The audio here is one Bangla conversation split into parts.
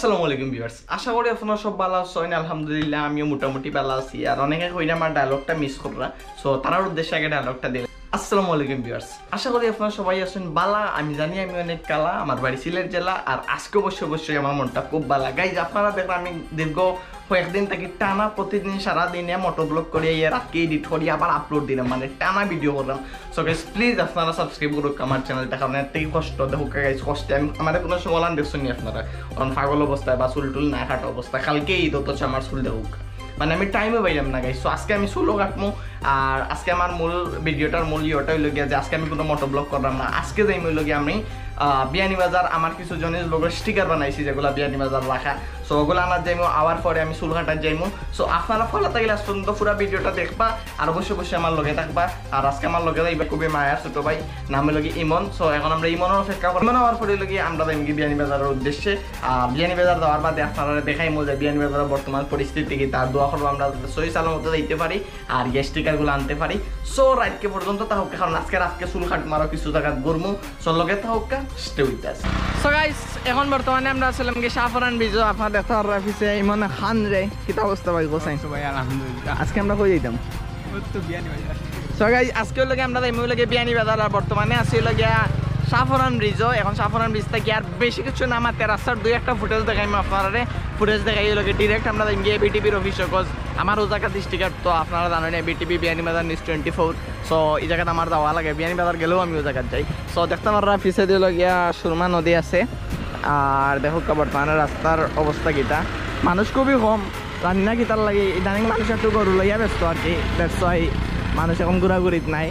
আসসালামু আলাইকুম ভিউয়ার্স, আশা করি আপনারা সব ভালো আছেন। আলহামদুলিল্লাহ আমিও মোটামুটি ভালো আছি। আর অনেকে কইরা আমার ডায়লগটা মিস কররা, সো তার উদ্দেশ্যে আগে ডায়লগটা দিলাম। আসসালামু আলাইকুম ভিউয়ার্স, আশা করি আপনারা সবাই আছেন বালা। আমি জানি আমি অনেক কালা, আমার বাড়ি সিলেট জেলা। আর আজকে অবশ্যই আমার মনটা খুব ভালো। গাইজ আপনারা দেখেন আমি দীর্ঘ কয়েকদিন থেকে টানা প্রতিদিন সারাদিনে মোটর ব্লগ করে রাতকে এডিট করি আবার আপলোড দিলাম, মানে টানা ভিডিও করলাম। সো গাইজ প্লিজ আপনারা সাবস্ক্রাইব করুক আমার চ্যানেলটা, কারণ এর থেকে কষ্ট দেখুক গাইজ, কষ্টে আমি আমাদের কোনো সমাধান দেখছেন নি আপনারা, কারণ পাগল অবস্থায় বা চুল টুল না কাটা অবস্থায় কালকে ঈদ হচ্ছে আমার চুল দেখুক, মানে আমি টাইমে পাইলাম না গাইজ। সো আজকে আমি চুলও কাটবো। আর আজকে আমার মূল ভিডিওটার মূল ইয়েটা হইল গিয়া যে আজকে আমি কোনো মোটর ব্লগ করলাম না। আজকে যাই হইল গিয়ে আমি বিয়ানীবাজার আমার কিছু জনের লোকের স্টিকার বানাইছি যেগুলো বিয়ানীবাজার রাখা। সো ওগুলো আনার যাইমো, আবার পরে আমি চুল কাটার যাইমো। সো আপনারা ফলো থাকলে আজ পর্যন্ত পুরো ভিডিওটা দেখবা আর অবশ্যই আমার লগে থাকবা। আর আজকে আমার লগে যাইবা খুবই মায়ার ছোট ভাই, নাম হলো কি ইমন। সো এখন আমরা ইমনের অপেক্ষা করবো। ইমন হওয়ার পরে লগে আমরা যাইম কি বিয়ানীবাজারের উদ্দেশ্যে। বিয়ানীবাজার যাওয়ার বাদে আপনারা দেখাইমো যে বিয়ানীবাজারের বর্তমান পরিস্থিতি কি, তার দোয়া করবো আমরা সহি সালামতে যাইতে পারি আর গ্যাস স্টিকারগুলো আনতে পারি। সো রাতকে পর্যন্ত তাহলে কারণ আজকে রাতকে চুল কাট মারো কিছু জায়গা ঘুরমু। সো লগে তাহলে stay with us. So guys এখন বর্তমানে আমরা আসলাম কি শাহফরান ব্রিজ। আপনারা দেখতে পারবেন অফিসে ইমন খান রে কিতা অবস্থা ভাই গোসাই। ভাই আলহামদুলিল্লাহ আজকে আমরা কই যাইতাম তো বিয়ানীবাজার। সো গাইস আজকে লগে আমরা যাইমু লগে বিয়ানীবাজার। আর বর্তমানে আছি লগে শাহফরান ব্রিজও। এখন শাহফরান ব্রিজ থেকে আর বেশি কিছু না, আমার রাস্তার দুই একটা ফুটেজ দেখাইমু আপনারা। ফুটেজ দেখাই লগে ডিরেক্ট আমরা যাইম গিয়ে বিটিভির অফিসে, কজ আমার ও জায়গা ডিস্ট্রিক্ট তো আপনারা জানেন বিটিভি বিয়ানীবাজার নিউজ 24। সো এই জায়গাটা আমার যাওয়া লাগে, বিয়ানীবাজার গেলেও আমি ও জায়গায় যাই। সো দেখতে পাররা অফিসে দিয়ে লগিয়া সুরমা নদী আছে। আর দেখো বর্তমানে রাস্তার অবস্থা কিটা, মানুষ খুবই কম। রান্না কিতার লাগে ইদানিং মানুষ একটু গরু লইয়া ব্যস্ত আর কি, ব্যস্ত হয় মানুষ এখন ঘোরাঘুরিত নাই।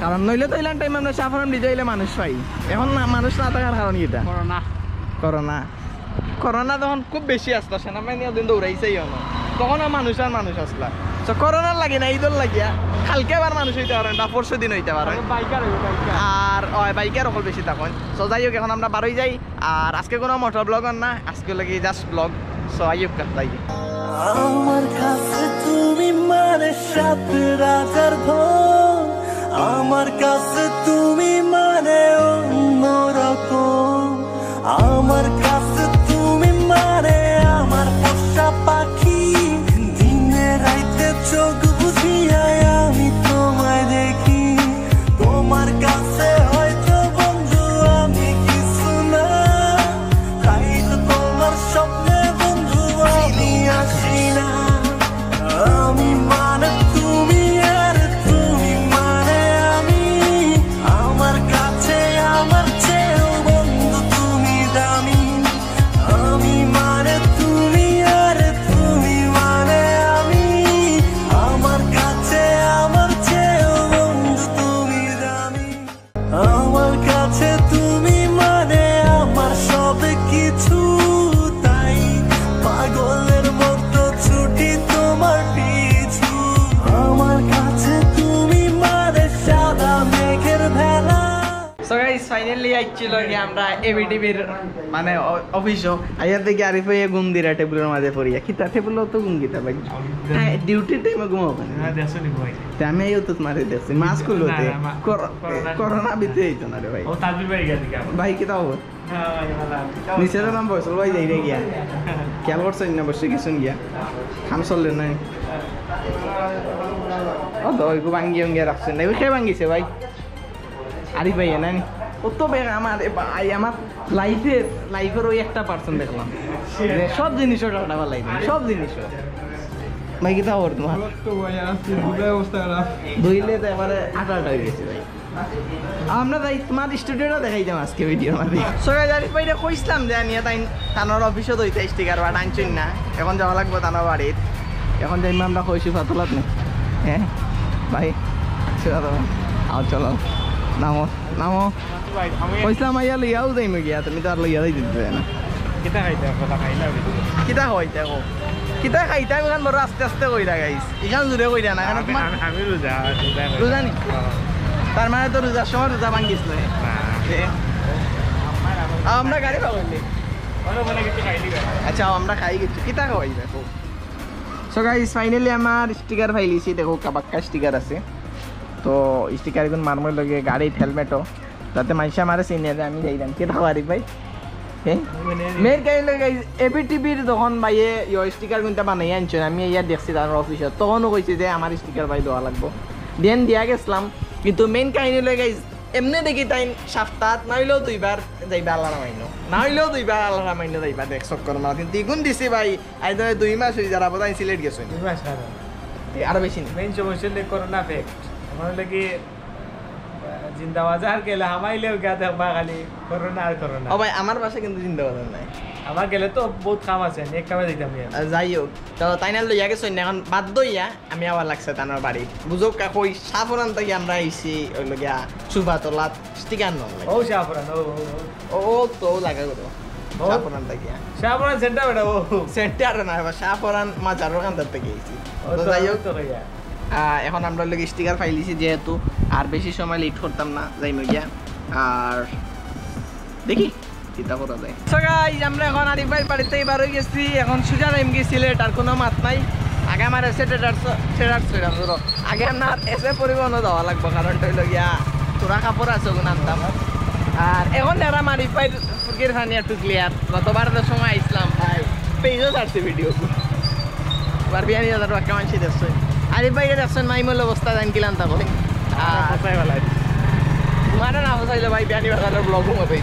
কারণ নইলে তো ইলান টাইম আমরা শাহফরান ব্রিজে এলে মানুষ পাই। এখন না মানুষ না থাকার কারণ কিটা করোনা তখন খুব বেশি আসতো, সেনাবাহিনী দিন দৌড়াইছেই তখন মানুষ আর মানুষ আসলা। তো করোনার লাগে না, ঈদর লাগিয়া কালকে আবার মানুষ হইতে পারেন বা পরশু দিন হইতে পারেন। আর বাইকের অকল বেশি তখন। সো যাই হোক এখন আমরা বারোই যাই। আর আজকে কোনো মোটর ব্লগ না, আজকে লাগে জাস্ট ব্লগ। সো আই হোক তাই আমার কাছে তুমি মানে সাত রাজার ধন, আমার কাছে তুমি মানে অন্যরকম, আমার কাছে তুমি মানে আমার পোষা পাখি, দিনে রাইতে চোখ বুঝিয়া আমি তোমায় দেখি, তোমার কাছে হয়তো বন্ধু আমি কিছু না, তাই তো তোমার স্বপ্নে বন্ধু আমি আসি না, আমি মানে তুমি আর তুমি মানে আমি, আমার কাছে আমার চেয়েও বন্ধু তুমি দামি, আমি মানে তুমি আর তুমি মানে আমি, আমার কাছে আমার চেয়েও বন্ধু তুমি দামি, আমার কাছে তুমি মানে আমার সব কিছু, তাই পাগলের মতো ছুটি তোমার পিছু, আমার কাছে তুমি মানে সাদা মেঘের ভেলা। সো গাইস ফাইনালি আইছিল কি আমরা এবিটিভির মানে অফিসও আইয়ার থেকে আরিফ হয়ে ঘুম দিরা টেবিলের মাঝে পড়িয়া কিতা টেবিল তো ঘুম কিতা ভাই। হ্যাঁ ডিউটি টাইমে ঘুমাও কেন? হ্যাঁ দেখছনি ভাই তে আমি আইও তো মারে দেখছি মাস্ক খুলতে করোনা বিতে হইতো না রে ভাই। ও তাজুল ভাই গেছে কি ভাই কিতা হবে হ্যাঁ নিচে নাম বসল ভাই যাই রে গিয়া খেয়াল করছেন না বসে গেছেন গিয়া খাম চললেন নাই ও দই গো ভাঙ্গিয়ে ভাঙ্গিয়ে রাখছেন না কে ভাঙ্গিছে ভাই আরিফ ভাই না নি ও তো আমার আমার লাইফের ওই একটা পার্সন দেখলাম সব জিনিসও টাটা লাইফ সব জিনিসও ভাই কিতা খবর তোমার? ধুইলে তো এবারে আটা হয়ে গেছে ভাই। আমরা তাই তোমার স্টুডিওটা দেখাই যাম আজকে ভিডিও মাঝে। সবাই আরিফ ভাইটা কইছিলাম যে নিয়ে তাই তানোর অফিসও দইতে স্টিকার বা টানছুন না, এখন যাওয়া লাগবো তানোর বাড়ির। এখন যাই আমরা কইছি ফাতলাত না। হ্যাঁ ভাই আও চলো নামো নামো কইছিলাম আইয়া লইয়াও যাইমে গিয়া, তুমি তো আর লইয়া যাই দিতে না। কিতা খাইতে কথা খাইলা কিতা হইতে গো কিতা খাইতে এখান বড় আস্তে আস্তে কইরা গাইস, এখান জুড়ে কইরা না। আমি রোজা রোজা নি তার মানে তো রোজার সময় রোজা ভাঙ্গিস না। আমরা গাড়ি পাবলি আচ্ছা আমরা খাই গেছি কিতা খাওয়াই দেখো। সো গাইস ফাইনালি আমার স্টিকার ফাইলিছি, দেখো কাবাক্কা স্টিকার আছে। তো স্টিকার এখন মারমর লগে গাড়ির হেলমেটও যাতে মানুষে আমার চিনে যায় আমি যাইলাম। কি থাকো আরিফ ভাই মেয়ের কাহিনী গাইজ এবি টিভির যখন ভাইয়ে স্টিকার কিন্তু বানাই আনছেন আমি ইয়ার দেখছি তার অফিসত তখনও কইছে যে আমার স্টিকার ভাই দেওয়া লাগবো দেন দিয়া গেছিলাম কিন্তু মেইন কাহিনী লই গাইজ এমনি দেখি তাই সপ্তাহ না হইলেও 2বার যাইবা আল্লাহ রামাইনো না হইলেও 2বার আল্লাহ রামাইনো যাইবা দেখ চক্কর মারা কিন্তু ইগুন দিছি ভাই আই 2 মাস হয়ে যারা বোধহয় সিলেট গেছেন 2 মাস কারণ আরো বেশি না মেইন সমস্যা হলে করোনা ফেক্ট আমার লাগি জিন্দা বাজার গেলে হামাইলেও গা দেখবা খালি করোনা আর করোনা ও ভাই আমার বাসা কিন্তু জিন্দাবাদ নাই আমার গেলে তো বহুত কাম আছে এক কামে দিতাম যাই হোক তো তাইনাল লইয়া গেছেন এখন বাধ্য হইয়া আমি আবার লাগছে তানার বাড়ি বুঝক কই সাফরান থেকে আমরা আইছি ওই লগিয়া সুভা তোলাত স্টিকার নন ও শাহপুরান ও তো লাগা গো সাফরান থেকে শাহপুরান সেন্টার বেটা ও সেন্টার না সাফরান মাজার কান্দার থেকে আইছি তো যাই হোক এখন আমরা লগে স্টিকার ফাইলিছি যেহেতু আর বেশি সময় লেট করতাম না যাই গিয়া আর দেখি চিন্তা করা যায় সো গাইস আমরা এখন আরিফ ভাই বাড়িতে বার হয়ে গেছি এখন সুজা টাইম গেছিলেট আর কোনো মাত নাই আগে আমার এসে ট্রেডার আগে আমার এসে পরিবহন দেওয়া লাগবো কারণ তৈল গিয়া তোরা কাপড় আছে ওগুলো আনতাম আর এখন এরা আরিফ ভাই ফুকির খানি একটু ক্লিয়ার গতবারের সময় আইসলাম ভাই পেজও ছাড়ছে ভিডিও এবার 42,000 টাকা মানছি দেখছো আরিফ ভাই দেখছেন মাইমল অবস্থা জান কিলাম তা বলে তোমার না বসাইলে ভাই 42,000 ব্লগও মতো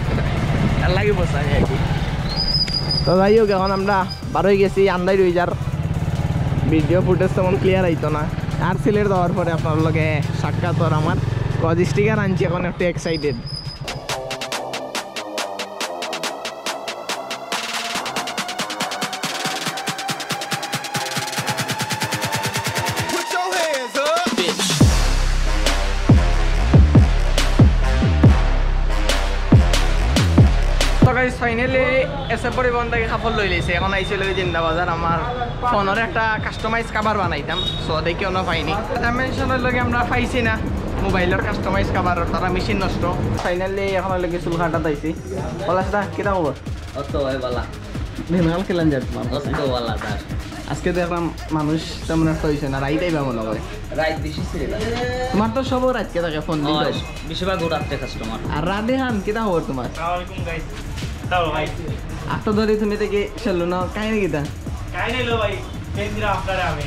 আর লাগে বসাই আর কি তো যাই হোক এখন আমরা বার হয়ে গেছি আন্দাই রয়ে যার ভিডিও ফুটেজ তেমন ক্লিয়ার আইতো না আর সিলেট দেওয়ার পরে আপনার লগে সাক্ষাৎ আর আমার কজ স্টিকার আনছি এখন একটু এক্সাইটেড ফাইনালি এসে পরিবহন থেকে কাপড় লই লাইছে এখন আইছিল জিন্দা বাজার আমার ফোনের একটা কাস্টমাইজ কাভার বানাইতাম সো দেখি অন্য পাইনি ডাইমেনশনের লগে আমরা পাইছি না মোবাইলের কাস্টমাইজ কাভার তারা মেশিন নষ্ট ফাইনালি এখন লগে চুল কাটা দাইছি বলাসটা কিটা খবর অত হয় বালা দিনকাল খেলেন যার অত বালা দাস আজকে দেখলাম মানুষ তেমন একটা হয়েছে না রাইটাই বা মনে হয় রাত বেশি ছিল তোমার তো সব রাতকে থাকে ফোন দিল বেশিরভাগ রাত্রে কাস্টমার আর রাধে হান কিটা খবর তোমার আসসালামু আলাইকুম গাইস তাও ভাই আটটা ধরে তুমি থেকে চললো না কাহিনী কিটা কাই নাই লো ভাই পেন দিরা আপনারে আমি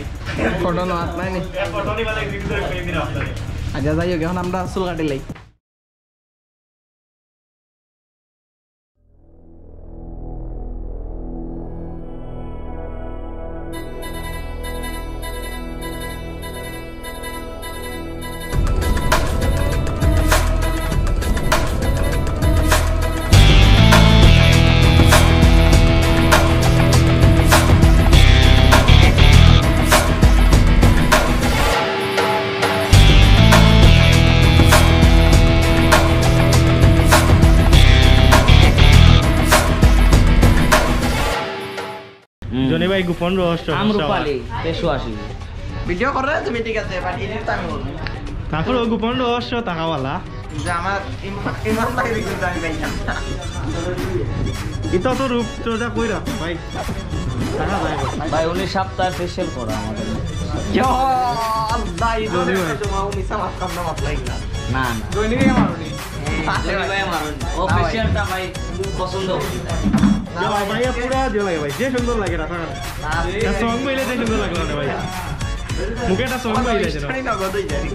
ফটো না নাই নি ফটোনি वाला ভিডিও পেন দিরা আপনারে আচ্ছা যাই হোক এখন আমরা চুল কাটি লাই জনি ভাই গোপন রহস্য আমরুপালি 83 ভিডিও করে তুমি ঠিক আছে বাট এডিট আমি বলবো তারপর ও গোপন রহস্য টাকাওয়ালা যে আমার ইমান লাগে কিন্তু আমি ভাই এটা তো রূপ চর্চা কইরা ভাই টাকা যায় ভাই উনি সপ্তাহ ফেশিয়াল করা আমাদের ইয়া আল্লাহ ইদরে তোমাও মিছা মাফ করনা মাফ লাগলা না না জয়নি ভাই আমারনি জনি ভাই মারুন ও ফেশিয়ালটা ভাই পছন্দ ভাই পুরা জল লাগে ভাই যে সুন্দর লাগে রাখা এটা সং বইলে যে সুন্দর লাগলো না ভাই মুখে একটা সং বইলে যেন জানি না গদই জানি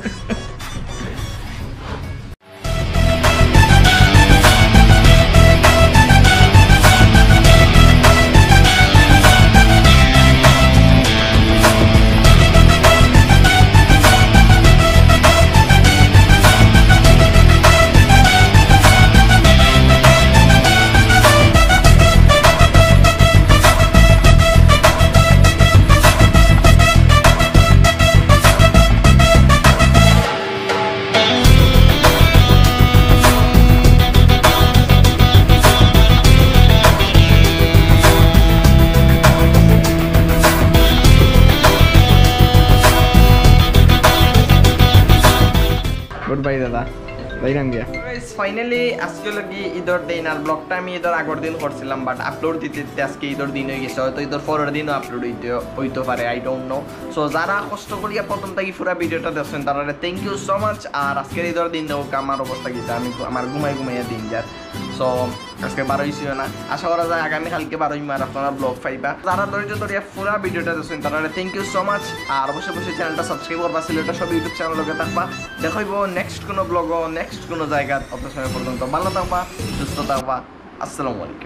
গুড বাই দাদা যাইলাম গিয়া ফাইনালি আজকে লাগি ঈদের দিন আর ব্লগটা আমি ঈদের আগের দিন করছিলাম বাট আপলোড দিতে আজকে ঈদের দিন হয়ে গেছে হয়তো ঈদের পরের দিনও আপলোড হইতে পারে আই ডোন্ট নো সো যারা কষ্ট করিয়া প্রথম থেকে পুরো ভিডিওটা দেখছেন তারা থ্যাংক ইউ সো মাচ আর আজকের ঈদের দিন হোক আমার অবস্থা গেছে আমি আমার ঘুমাইয়া দিন যার সো আজকে 12 না, আশা করা যায় আগামী কালকে 12 আর আপনারা ব্লগ পাইবা। যারা ধৈর্য ধরে পুরো ভিডিওটা দেখছেন তারা থ্যাংক ইউ সো মাচ। আর অবশ্যই চ্যানেলটা সাবস্ক্রাইব করবা, সিলেটটা সব ইউটিউব চ্যানেল লগে থাকবা। দেখাইব নেক্সট কোনো ব্লগ, নেক্সট কোনো জায়গা। অত সময় পর্যন্ত ভালো থাকবা, সুস্থ থাকবা। আসসালামু আলাইকুম।